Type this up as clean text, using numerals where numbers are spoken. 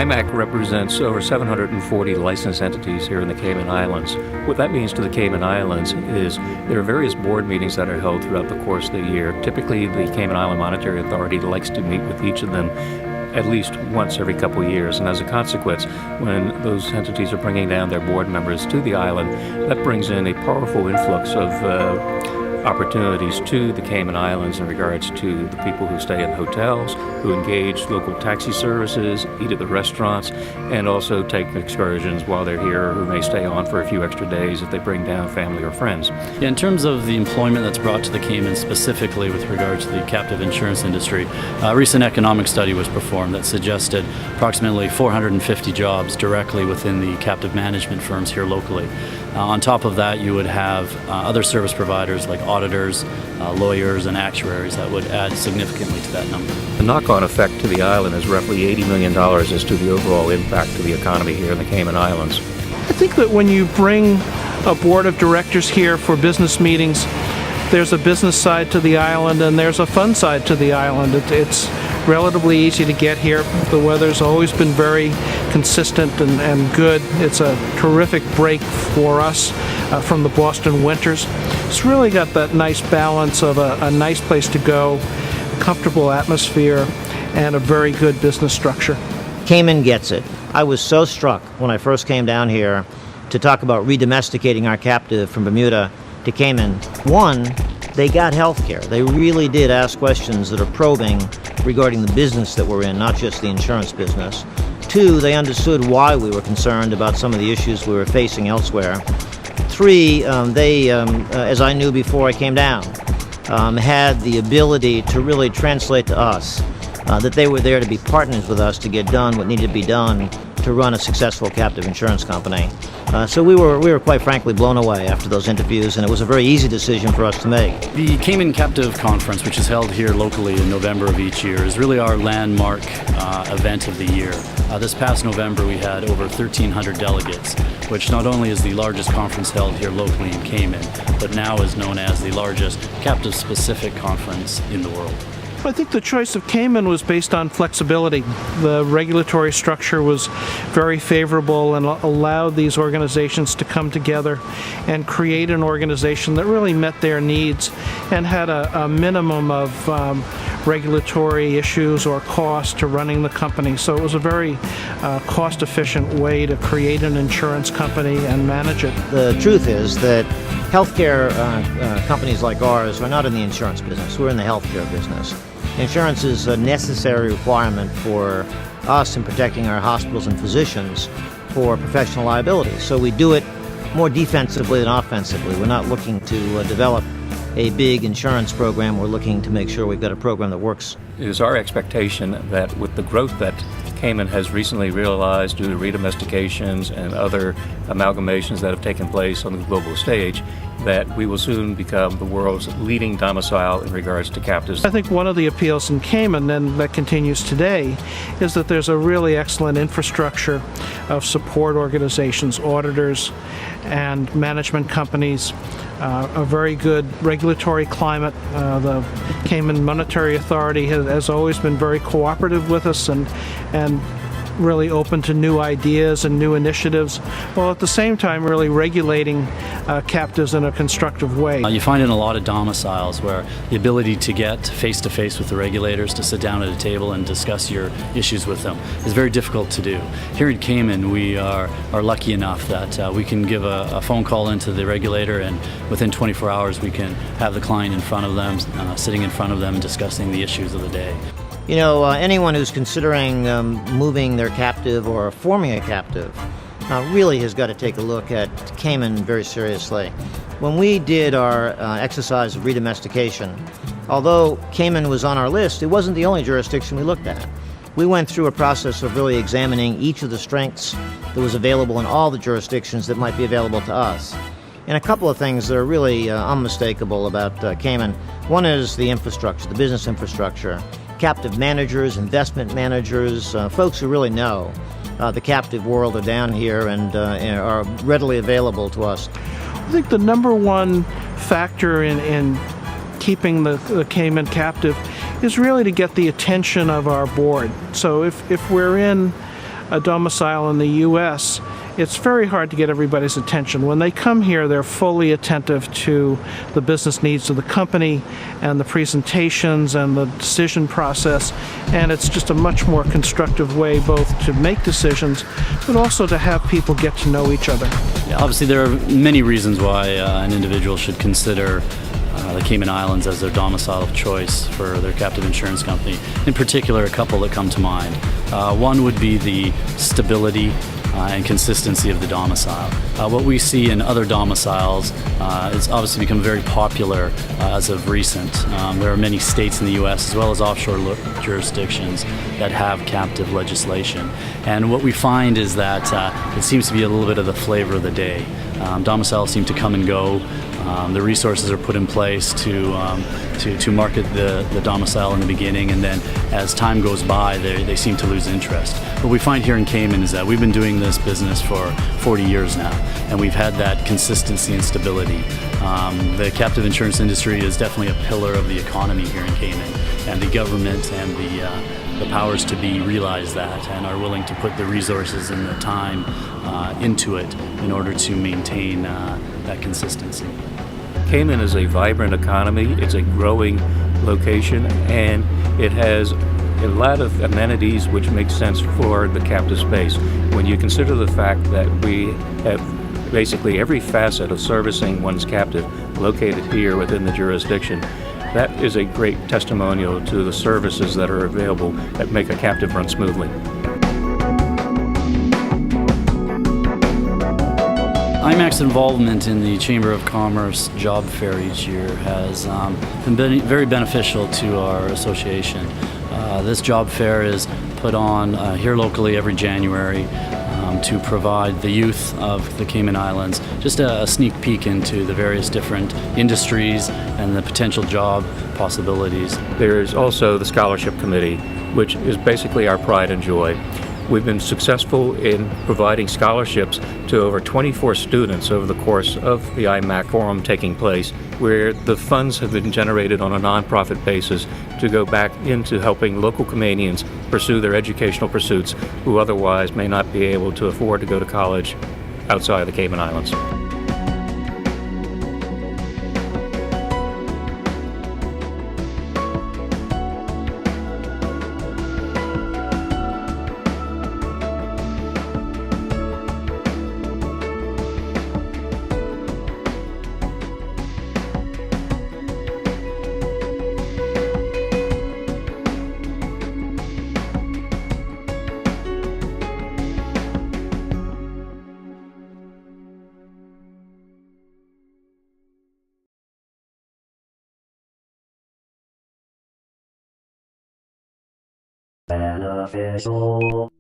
Imac represents over 740 licensed entities here in the Cayman Islands. What that means to the Cayman Islands is there are various board meetings that are held throughout the course of the year. Typically, the Cayman Island Monetary Authority likes to meet with each of them at least once every couple of years. And as a consequence, when those entities are bringing down their board members to the island, that brings in a powerful influx of opportunities to the Cayman Islands in regards to the people who stay in hotels, who engage local taxi services, eat at the restaurants, and also take excursions while they're here, who may stay on for a few extra days if they bring down family or friends. Yeah, in terms of the employment that's brought to the Cayman specifically with regards to the captive insurance industry, a recent economic study was performed that suggested approximately 450 jobs directly within the captive management firms here locally. On top of that, you would have other service providers like auditors, lawyers, and actuaries that would add significantly to that number. The knock-on effect to the island is roughly $80 million as to the overall impact to the economy here in the Cayman Islands. I think that when you bring a board of directors here for business meetings, there's a business side to the island and there's a fun side to the island. It's relatively easy to get here. The weather's always been very consistent and good. It's a terrific break for us from the Boston winters. It's really got that nice balance of a nice place to go, comfortable atmosphere, and a very good business structure. Cayman gets it. I was so struck when I first came down here to talk about redomesticating our captive from Bermuda to Cayman. One, they got health care. They really did ask questions that are probing regarding the business that we're in, not just the insurance business. Two, they understood why we were concerned about some of the issues we were facing elsewhere. Three, they, as I knew before I came down, had the ability to really translate to us that they were there to be partners with us to get done what needed to be done to run a successful captive insurance company. So we were quite frankly blown away after those interviews, and it was a very easy decision for us to make. The Cayman Captive Conference, which is held here locally in November of each year, is really our landmark event of the year. This past November we had over 1,300 delegates, which not only is the largest conference held here locally in Cayman, but now is known as the largest captive-specific conference in the world. I think the choice of Cayman was based on flexibility. The regulatory structure was very favorable and allowed these organizations to come together and create an organization that really met their needs and had a minimum of regulatory issues or cost to running the company. So it was a very cost-efficient way to create an insurance company and manage it. The truth is that healthcare companies like ours are not in the insurance business. We're in the healthcare business. Insurance is a necessary requirement for us in protecting our hospitals and physicians for professional liability. So we do it more defensively than offensively. We're not looking to develop a big insurance program. We're looking to make sure we've got a program that works. It is our expectation that with the growth that Cayman has recently realized due to redomestications and other amalgamations that have taken place on the global stage, that we will soon become the world's leading domicile in regards to captives. I think one of the appeals in Cayman, and that continues today, is that there's a really excellent infrastructure of support organizations, auditors, and management companies, a very good regulatory climate. The Cayman Monetary Authority has always been very cooperative with us and really open to new ideas and new initiatives, while at the same time really regulating captives in a constructive way. You find in a lot of domiciles where the ability to get face-to-face with the regulators, to sit down at a table and discuss your issues with them is very difficult to do. Here in Cayman, we are lucky enough that we can give a phone call into the regulator, and within 24 hours we can have the client in front of them, sitting in front of them, discussing the issues of the day. You know, anyone who's considering moving their captive or forming a captive really has got to take a look at Cayman very seriously. When we did our exercise of redomestication, although Cayman was on our list, it wasn't the only jurisdiction we looked at. We went through a process of really examining each of the strengths that was available in all the jurisdictions that might be available to us. And a couple of things that are really unmistakable about Cayman. One is the infrastructure, the business infrastructure. Captive managers, investment managers, folks who really know the captive world are down here and are readily available to us. I think the number one factor in keeping the Cayman captive is really to get the attention of our board. So if we're in a domicile in the U.S., it's very hard to get everybody's attention. When they come here, they're fully attentive to the business needs of the company and the presentations and the decision process, and it's just a much more constructive way both to make decisions, but also to have people get to know each other. Yeah, obviously, there are many reasons why an individual should consider the Cayman Islands as their domicile of choice for their captive insurance company. In particular, a couple that come to mind. One would be the stability and consistency of the domicile. What we see in other domiciles it's obviously become very popular as of recent. There are many states in the U.S. as well as offshore jurisdictions that have captive legislation. And what we find is that it seems to be a little bit of the flavor of the day. Domiciles seem to come and go. The resources are put in place to market the domicile in the beginning, and then as time goes by, they seem to lose interest. What we find here in Cayman is that we've been doing this business for 40 years now, and we've had that consistency and stability. The captive insurance industry is definitely a pillar of the economy here in Cayman, and the government and the powers to be realize that and are willing to put the resources and the time into it in order to maintain that consistency. Cayman is a vibrant economy, it's a growing location, and it has a lot of amenities which make sense for the captive space. When you consider the fact that we have basically every facet of servicing one's captive located here within the jurisdiction, that is a great testimonial to the services that are available that make a captive run smoothly. Imac's involvement in the Chamber of Commerce job fair each year has been very beneficial to our association. This job fair is put on here locally every January to provide the youth of the Cayman Islands just a sneak peek into the various different industries and the potential job possibilities. There's also the Scholarship Committee, which is basically our pride and joy. We've been successful in providing scholarships to over 24 students over the course of the Imac forum taking place, where the funds have been generated on a nonprofit basis to go back into helping local Caymanians pursue their educational pursuits who otherwise may not be able to afford to go to college outside the Cayman Islands. Beneficial.